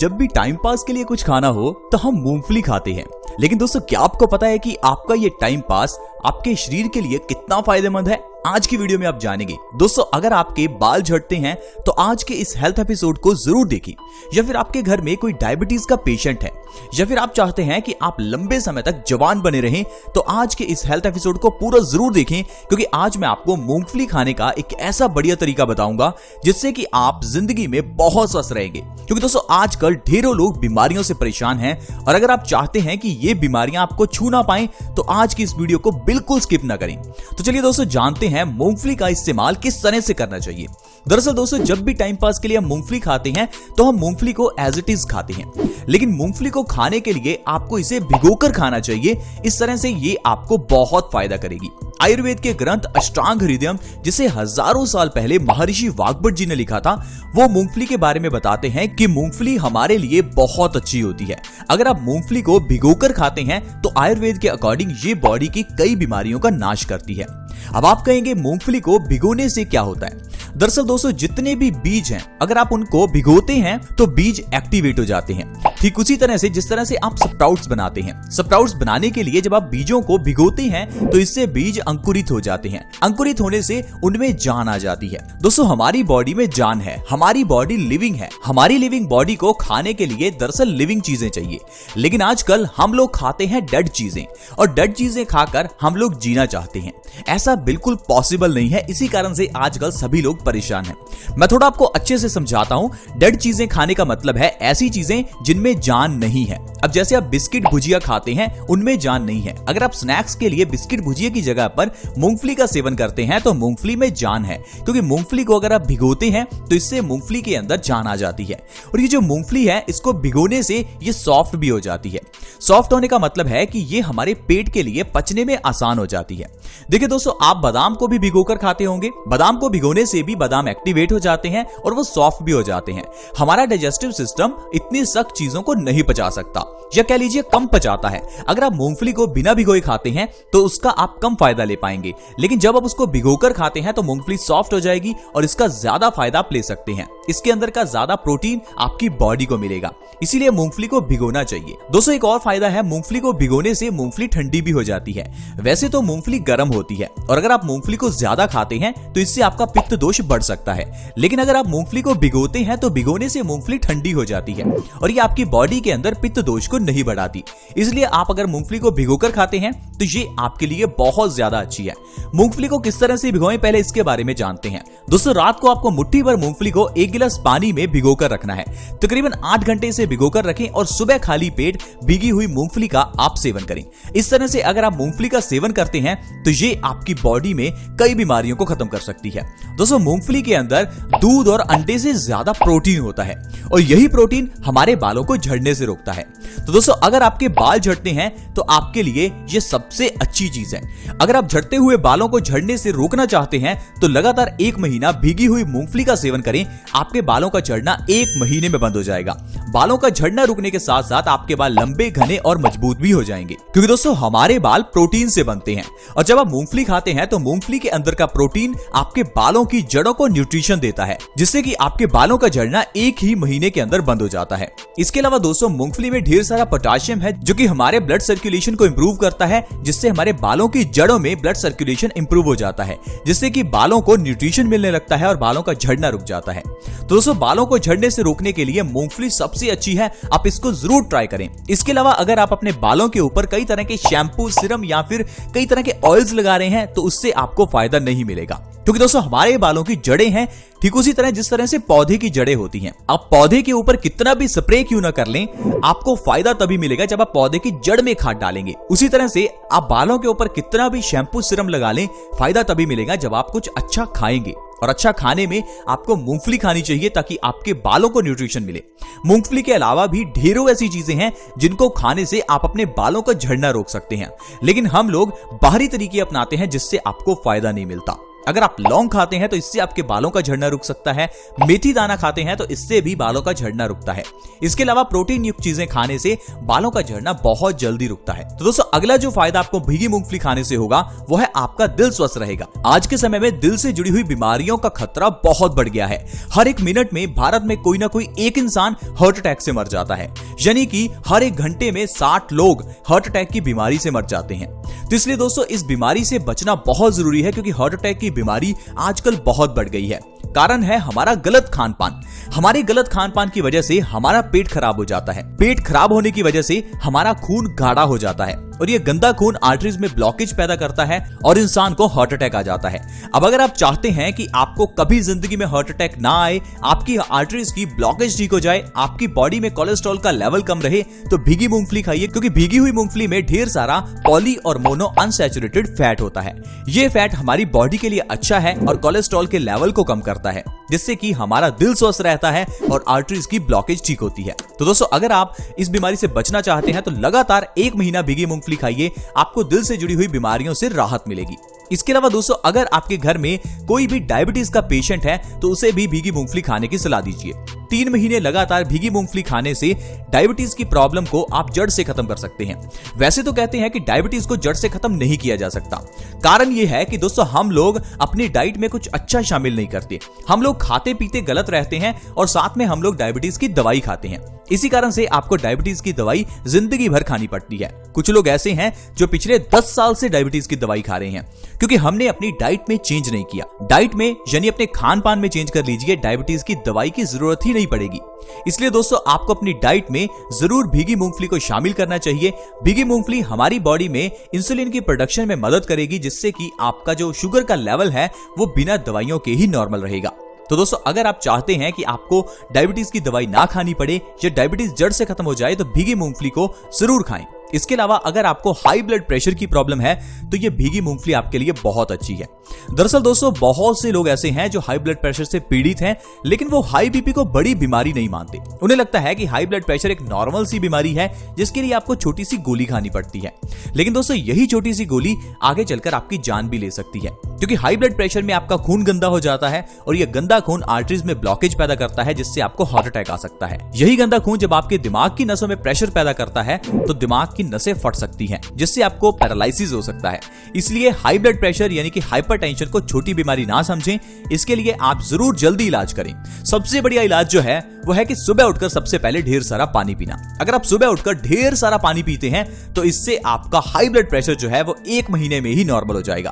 जब भी time pass के लिए कुछ खाना हो तो हम मूंगफली खाते हैं। लेकिन दोस्तों, क्या आपको पता है कि आपका ये टाइम पास आपके शरीर के लिए कितना फायदेमंद है? आज की वीडियो में आप जानेंगे। दोस्तों, अगर आपके बाल झड़ते हैं तो आज के इस हेल्थ एपिसोड को जरूर देखें। या फिर आपके घर में कोई डायबिटीज का पेशेंट है, या फिर आप चाहते हैं कि आप लंबे समय तक जवान बने रहें, तो आज के इस हेल्थ एपिसोड को पूरा जरूर देखें, क्योंकि आज मैं आपको मूंगफली खाने का एक ऐसा बढ़िया तरीका बताऊंगा जिससे कि आप जिंदगी में बहुत स्वस्थ रहेंगे। क्योंकि दोस्तों, आजकल ढेरों लोग बीमारियों से परेशान हैं, और अगर आप चाहते हैं कि ये बीमारियां आपको छू ना पाएं तो आज की इस वीडियो को बिल्कुल स्किप ना करें। तो चलिए दोस्तों, जानते हैं मूंगफली का इस्तेमाल किस तरह से करना चाहिए। दरअसल दोस्तों, जब भी टाइम पास के लिए हम मूंगफली खाते हैं तो हम मूंगफली को एज इट इज खाते हैं, लेकिन मूंगफली को खाने के लिए आपको इसे भिगोकर खाना चाहिए। इस तरह से ये आपको बहुत फायदा करेगी। आयुर्वेद के ग्रंथ अष्टांग हृदयम, जिसे हजारों साल पहले महर्षि वाग्भट जी ने लिखा था, वो मूंगफली के बारे में बताते हैं कि मूंगफली हमारे लिए बहुत अच्छी होती है। अगर आप मूंगफली को भिगोकर खाते हैं तो आयुर्वेद के अकॉर्डिंग ये बॉडी की कई बीमारियों का नाश करती है। अब आप कहेंगे, मूंगफली को भिगोने से क्या होता है? दरअसल दोस्तों, जितने भी बीज हैं, अगर आप उनको भिगोते हैं तो बीज एक्टिवेट हो जाते हैं। ठीक उसी तरह से जिस तरह से आप स्प्राउट्स बनाते हैं। स्प्राउट्स बनाने के लिए जब आप बीजों को भिगोते हैं तो इससे बीज अंकुरित हो जाते हैं। अंकुरित होने से उनमें जान आ जाती है। दोस्तों, हमारी बॉडी में जान है, हमारी बॉडी लिविंग है। हमारी लिविंग बॉडी को खाने के लिए दरअसल लिविंग चीजें चाहिए, लेकिन आजकल हम लोग खाते हैं डेड चीजें, और डेड चीजें खाकर हम लोग जीना चाहते हैं। ऐसा बिल्कुल पॉसिबल नहीं है। इसी कारण से आजकल सभी लोग परेशान हैं। मैं थोड़ा आपको अच्छे से समझाता हूं। डेड चीजें खाने का मतलब है ऐसी चीजें जिनमें जान नहीं है। अब जैसे आप बिस्किट भुजिया खाते हैं, उनमें जान नहीं है। अगर आप स्नैक्स के लिए बिस्किट भुजिया की जगह पर मूंगफली का सेवन करते हैं तो मूंगफली में जान है, क्योंकि मूंगफली को अगर आप भिगोते हैं तो इससे मूंगफली के अंदर जान आ जाती है। और ये जो मूंगफली है, इसको भिगोने से ये सॉफ्ट भी हो जाती है। सॉफ्ट होने का मतलब है कि ये हमारे पेट के लिए पचने में आसान हो जाती है। देखिए दोस्तों, आप बादाम को भी भिगोकर खाते होंगे। बादाम को भिगोने से भी बादाम एक्टिवेट हो जाते हैं और वो सॉफ्ट भी हो जाते हैं। हमारा डाइजेस्टिव सिस्टम इतनी सख्त चीजों को नहीं पचा सकता, या कह लीजिए कम पचाता है। अगर आप मूंगफली को बिना भिगोए खाते हैं तो उसका आप कम फायदा ले पाएंगे, लेकिन जब आप उसको भिगोकर खाते हैं तो मूंगफली सॉफ्ट हो जाएगी और इसका ज्यादा फायदा आप ले सकते हैं। इसके अंदर का ज्यादा प्रोटीन आपकी बॉडी को मिलेगा, इसीलिए मूंगफली को भिगोना चाहिए। दोस्तों, एक और फायदा है, मूंगफली को भिगोने से मूंगफली ठंडी भी हो जाती है। वैसे तो मूंगफली गर्म होती है, और अगर आप मूंगफली को ज्यादा खाते हैं तो इससे आपका पित्त दोष बढ़ सकता है। लेकिन अगर आप मूंगफली को भिगोते हैं तो भिगोने से मूंगफली ठंडी हो जाती है, और ये आपकी बॉडी के अंदर पित्त दोष को नहीं बढ़ाती। इसलिए आप अगर मूंगफली को भिगोकर खाते हैं तो ये आपके लिए बहुत ज्यादा अच्छी है। मूंगफली को किस तरह से भिगोएं, पहले इसके बारे में जानते हैं। दोस्तों, रात को आपको मुट्ठी भर मूंगफली को 1 गिलास पानी में भिगोकर रखना है। तकरीबन 8 घंटे इसे भिगोकर रखें और सुबह खाली पेट भीगी हुई मूंगफली का आप सेवन करें। इस तरह से अगर आप मूंगफली का सेवन करते हैं तो ये आपकी बॉडी में कई बीमारियों को खत्म कर सकती है। दोस्तों, मूंगफली के अंदर दूध और अंडे से ज्यादा प्रोटीन होता है, और यही प्रोटीन हमारे बालों को झड़ने से रोकता है। तो दोस्तों, अगर आपके बाल झड़ते हैं तो आपके लिए ये सबसे अच्छी चीज है। अगर आप झड़ते हुए बालों को झड़ने से रोकना चाहते हैं तो लगातार 1 महीना भीगी हुई मूंगफली का सेवन करें। आपके बालों का झड़ना 1 महीने में बंद हो जाएगा। बालों का झड़ना रुकने के साथ साथ आपके बाल लंबे, घने और मजबूत भी हो जाएंगे, क्योंकि दोस्तों, हमारे बाल प्रोटीन से बनते हैं, और जब आप मूंगफली खाते हैं तो मूंगफली के अंदर का प्रोटीन आपके बालों की जड़ों को न्यूट्रिशन देता है, जिससे कि आपके बालों का झड़ना 1 ही महीने के अंदर बंद हो जाता है। इसके अलावा दोस्तों, मूंगफली में ढेर सारा पोटेशियम है, जो कि हमारे ब्लड सर्कुलेशन को इंप्रूव करता है, जिससे हमारे बालों की जड़ों में ब्लड सर्कुलेशन इंप्रूव हो जाता है, जिससे कि बालों को न्यूट्रिशन मिलने लगता है और बालों का झड़ना रुक जाता है। तो दोस्तों, बालों को झड़ने से रोकने के लिए मूंगफली सबसे अच्छी है। आप इसको जरूर ट्राई करें। इसके अलावा अगर आप अपने बालों के ऊपर कई तरह के शैम्पू, सीरम या फिर कई तरह के ऑयल्स लगा रहे हैं तो उससे आपको फायदा नहीं मिलेगा, क्योंकि दोस्तों, हमारे बालों की जड़ें हैं ठीक उसी तरह जिस तरह से पौधे की जड़ें होती हैं। आप पौधे के ऊपर कितना भी स्प्रे क्यों ना कर लें, आपको फायदा तभी मिलेगा जब आप पौधे की जड़ में खाद डालेंगे। उसी तरह से आप बालों के ऊपर कितना भी शैम्पू, सीरम लगा लें, फायदा तभी मिलेगा जब आप कुछ अच्छा खाएंगे। और अच्छा खाने में आपको मूंगफली खानी चाहिए ताकि आपके बालों को न्यूट्रिशन मिले। मूंगफली के अलावा भी ढेरों ऐसी चीजें हैं जिनको खाने से आप अपने बालों का झड़ना रोक सकते हैं, लेकिन हम लोग बाहरी तरीके अपनाते हैं जिससे आपको फायदा नहीं मिलता। अगर आप लौंग खाते हैं तो इससे आपके बालों का झड़ना रुक सकता है। मेथी दाना खाते हैं तो इससे भी बालों का झड़ना रुकता है। इसके अलावा प्रोटीन युक्त चीजें खाने से बालों का झड़ना बहुत जल्दी रुकता है। तो दोस्तों अगला जो फायदा आपको भीगी मूंगफली खाने से होगा वो है आपका दिल स्वस्थ रहेगा। आज के समय में दिल से जुड़ी हुई बीमारियों का खतरा बहुत बढ़ गया है। हर एक मिनट में भारत में कोई ना कोई एक इंसान हार्ट अटैक से मर जाता है, यानी कि हर एक घंटे में 60 लोग हार्ट अटैक की बीमारी से मर जाते हैं। तो इसलिए दोस्तों इस बीमारी से बचना बहुत जरूरी है, क्योंकि हार्ट अटैक की बीमारी आजकल बहुत बढ़ गई है। कारण है हमारा गलत खान पान। हमारे गलत खान पान की वजह से हमारा पेट खराब हो जाता है। पेट खराब होने की वजह से हमारा खून गाढ़ा हो जाता है और ये गंदा खून आर्टरीज में ब्लॉकेज पैदा करता है और इंसान को हार्ट अटैक आ जाता है। अब अगर आप चाहते हैं कि आपको कभी जिंदगी में हार्ट अटैक ना आए, आपकी आर्टरीज की ब्लॉकेज ठीक हो जाए, आपकी बॉडी में कोलेस्ट्रॉल का लेवल कम रहे, तो भीगी मूंगफली खाइए, क्योंकि भीगी हुई मूंगफली में ढेर सारा पॉली और मोनो अनसैचुरेटेड फैट होता है। ये फैट हमारी बॉडी के लिए अच्छा है और कोलेस्ट्रॉल के लेवल को कम करता है, जिससे कि हमारा दिल स्वस्थ रहता है और आर्टरीज की ब्लॉकेज ठीक होती है। तो दोस्तों अगर आप इस बीमारी से बचना चाहते हैं तो लगातार 1 महीना भीगी मूंगफली खाइए, आपको दिल से जुड़ी हुई बीमारियों से राहत मिलेगी। इसके अलावा दोस्तों अगर आपके घर में कोई भी डायबिटीज का पेशेंट है तो उसे भी भीगी मूंगफली खाने की सलाह दीजिए। 3 महीने लगातार भीगी मूंगफली खाने से डायबिटीज की प्रॉब्लम को आप जड़ से खत्म कर सकते हैं। वैसे तो कहते हैं कि डायबिटीज को जड़ से खत्म नहीं किया जा सकता। कारण यह है कि दोस्तों हम लोग अपनी डाइट में कुछ अच्छा शामिल नहीं करते। हम लोग खाते पीते गलत रहते हैं और साथ में हम लोग डायबिटीज की दवाई खाते हैं। इसी कारण से आपको डायबिटीज की दवाई जिंदगी भर खानी पड़ती है। कुछ लोग ऐसे हैं जो पिछले 10 साल से डायबिटीज की दवाई खा रहे हैं, क्योंकि हमने अपनी डाइट में चेंज नहीं किया। डाइट में यानी अपने खान पान में चेंज कर लीजिए, डायबिटीज की दवाई की जरूरत ही नहीं पड़ेगी। इसलिए दोस्तों आपको अपनी डाइट में जरूर भीगी मूंगफली को शामिल करना चाहिए। भीगी मूंगफली हमारी बॉडी में इंसुलिन की प्रोडक्शन में मदद करेगी, जिससे कि आपका जो शुगर का लेवल है वो बिना दवाइयों के ही नॉर्मल रहेगा। तो दोस्तों अगर आप चाहते हैं कि आपको डायबिटीज की दवाई ना खानी पड़े या डायबिटीज जड़ से खत्म हो जाए, तो भीगी मूंगफली को जरूर खाएं। इसके अलावा अगर आपको हाई ब्लड प्रेशर की प्रॉब्लम है तो ये भीगी मूंगफली आपके लिए बहुत अच्छी है। दरअसल दोस्तों बहुत से लोग ऐसे हैं जो हाई ब्लड प्रेशर से पीड़ित हैं, लेकिन वो हाई बीपी को बड़ी बीमारी नहीं मानते। उन्हें लगता है कि हाई ब्लड प्रेशर एक नॉर्मल सी बीमारी है जिसके लिए आपको छोटी सी गोली खानी पड़ती है। लेकिन दोस्तों यही छोटी सी गोली आगे चलकर आपकी जान भी ले सकती है, क्योंकि हाई ब्लड प्रेशर में आपका खून गंदा हो जाता है और यह गंदा खून आर्टरीज में ब्लॉकेज पैदा करता है, जिससे आपको हार्ट अटैक आ सकता है। यही गंदा खून जब आपके दिमाग की नसों में प्रेशर पैदा करता है तो दिमाग की नसें फट सकती हैं, जिससे आपको पैरालिसिस हो सकता है। इसलिए हाई ब्लड प्रेशर यानी कि हाइपरटेंशन को छोटी बीमारी ना समझें। इसके लिए आप जरूर जल्दी इलाज करें। सबसे बढ़िया इलाज जो है वो है कि सुबह उठकर सबसे पहले ढेर सारा पानी पीना। अगर आप सुबह उठकर ढेर सारा पानी पीते हैं तो इससे आपका हाई ब्लड प्रेशर जो है वो 1 महीने में ही नॉर्मल हो जाएगा।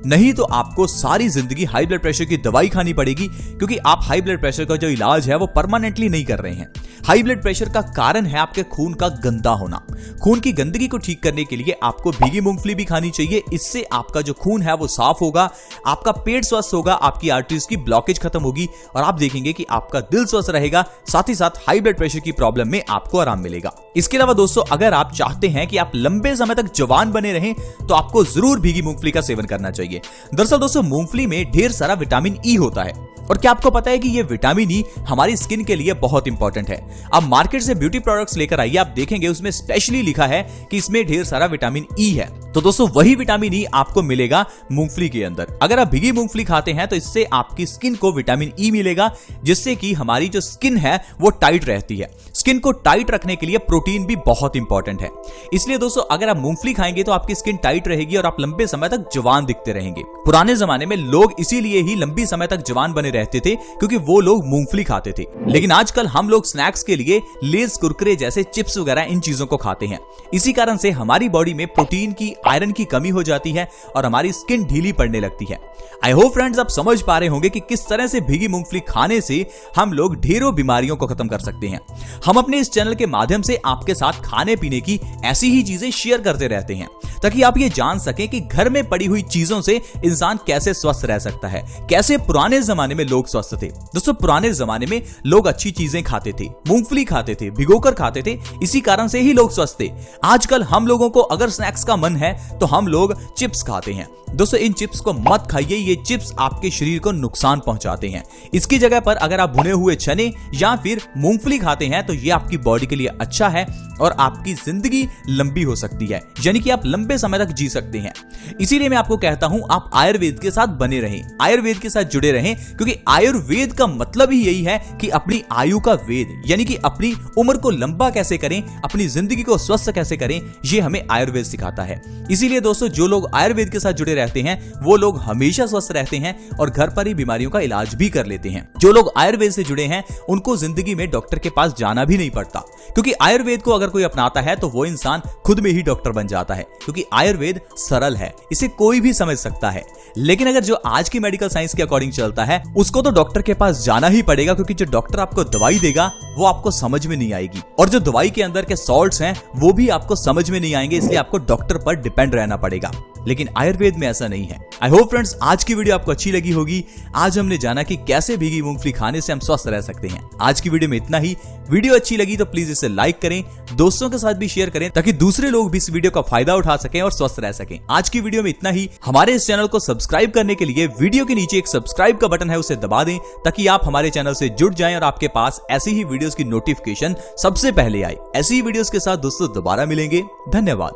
नहीं तो आपको सारी जिंदगी हाई ब्लड प्रेशर की दवाई खानी पड़ेगी, क्योंकि आप हाई ब्लड प्रेशर का जो इलाज है वो परमानेंटली नहीं कर रहे हैं। हाई ब्लड प्रेशर का कारण है आपके खून का गंदा होना। खून की गंदगी को ठीक करने के लिए आपको भीगी मूंगफली भी खानी चाहिए। इससे आपका जो खून है वो साफ होगा, आपका पेट स्वस्थ होगा, आपकी आर्टरीज की ब्लॉकेज खत्म होगी और आप देखेंगे कि आपका दिल स्वस्थ रहेगा। साथ ही साथ हाई ब्लड प्रेशर की प्रॉब्लम में आपको आराम मिलेगा। इसके अलावा दोस्तों अगर आप चाहते हैं कि आप लंबे समय तक जवान बने रहें तो आपको जरूर भीगी मूंगफली का सेवन करना चाहिए। दरअसल दोस्तों मूंगफली में ढेर सारा विटामिन ई होता है, और क्या आपको पता है कि ये विटामिन ई हमारी स्किन के लिए बहुत इंपॉर्टेंट है। आप मार्केट से ब्यूटी प्रोडक्ट्स लेकर आइए, आप देखेंगे उसमें स्पेशली लिखा है कि इसमें ढेर सारा विटामिन ई है। तो दोस्तों वही विटामिन ई आपको मिलेगा मूंगफली के अंदर। अगर आप भीगी मूंगफली खाते हैं तो इससे आपकी स्किन को विटामिन ई मिलेगा, जिससे कि हमारी जो स्किन है वो टाइट रहती है। स्किन को टाइट रखने के लिए प्रोटीन भी बहुत इंपॉर्टेंट है। इसलिए दोस्तों अगर आप मूंगफली खाएंगे तो आपकी स्किन टाइट रहेगी और आप लंबे समय तक जवान दिखते रहेंगे। पुराने जमाने में लोग इसीलिए ही लंबी समय तक जवान बने रहते थे, क्योंकि वो लोग मूंगफली खाते थे। लेकिन आजकल हम लोग स्नैक्स के लिए लेज, कुरकुरे जैसे चिप्स वगैरह इन चीजों को खाते हैं। इसी कारण से हमारी बॉडी में प्रोटीन की, आयरन की कमी हो जाती है और हमारी स्किन ढीली पड़ने लगती है। आई होप फ्रेंड्स आप समझ पा रहे होंगे कि किस तरह से भीगी मूंगफली खाने से हम लोग ढेरों बीमारियों को खत्म कर सकते हैं। हम अपने इस चैनल के माध्यम से आपके साथ खाने पीने की ऐसी ही चीजें शेयर करते रहते हैं, ताकि आप ये जान सकें कि घर में पड़ी हुई चीजों से इंसान कैसे स्वस्थ रह सकता है, कैसे पुराने जमाने में लोग स्वस्थ थे। दोस्तों पुराने जमाने में लोग अच्छी चीजें खाते थे, मूंगफली खाते थे, भिगोकर खाते थे, इसी कारण से ही लोग स्वस्थ थे। आजकल हम लोगों को अगर स्नैक्स का मन है तो हम लोग चिप्स खाते हैं। दोस्तों इन चिप्स को मत खाइए, ये चिप्स आपके शरीर को नुकसान पहुंचाते हैं। इसकी जगह पर अगर आप भुने हुए चने या फिर मूंगफली खाते हैं तो ये आपकी बॉडी के लिए अच्छा है, और आपकी जिंदगी लंबी हो सकती है, यानी कि आप लंबे समय तक जी सकते हैं। इसीलिए मैं आपको कहता हूं आप आयुर्वेद के साथ बने रहें, आयुर्वेद के साथ जुड़े रहें, क्योंकि आयुर्वेद का मतलब ही यही है कि अपनी आयु का वेद, यानी कि अपनी उम्र को लंबा कैसे करें, अपनी जिंदगी को स्वस्थ कैसे करें, ये हमें आयुर्वेद सिखाता है। इसीलिए दोस्तों जो लोग आयुर्वेद के साथ जुड़े रहते हैं वो लोग हमेशा स्वस्थ रहते हैं और घर पर ही बीमारियों का इलाज भी कर लेते हैं। जो लोग आयुर्वेद से जुड़े हैं उनको जिंदगी में डॉक्टर के पास जाना भी नहीं पड़ता, क्योंकि आयुर्वेद को अगर कोई अपनाता है तो वो इंसान खुद में ही डॉक्टर बन जाता है, क्योंकि आयुर्वेद सरल है, इसे कोई भी समझ सकता है। लेकिन अगर जो आज की मेडिकल साइंस के अकॉर्डिंग चलता है उसको तो डॉक्टर के पास जाना ही पड़ेगा, क्योंकि जो डॉक्टर आपको दवाई देगा वो आपको समझ में नहीं आएगी और जो दवाई के अंदर के सॉल्ट्स हैं वो भी आपको समझ में नहीं आएंगे, इसलिए आपको डॉक्टर पर डिपेंड रहना पड़ेगा। लेकिन आयुर्वेद में ऐसा नहीं है। आई होप फ्रेंड्स आज की वीडियो आपको अच्छी लगी होगी। आज हमने जाना कि कैसे भीगी मूंगफली खाने से हम स्वस्थ रह सकते हैं। आज की वीडियो में इतना ही। वीडियो अच्छी लगी तो प्लीज इसे लाइक करें, दोस्तों के साथ भी शेयर करें ताकि दूसरे लोग भी इस वीडियो का फायदा उठा सकें और स्वस्थ रह सकें। आज की वीडियो में इतना ही। हमारे इस चैनल को सब्सक्राइब करने के लिए वीडियो के नीचे एक सब्सक्राइब का बटन है, उसे दबा दें ताकि आप हमारे चैनल से जुड़ जाएं और आपके पास ऐसी ही वीडियोस की नोटिफिकेशन सबसे पहले आए। ऐसी ही वीडियोस के साथ दोस्तों दोबारा मिलेंगे। धन्यवाद।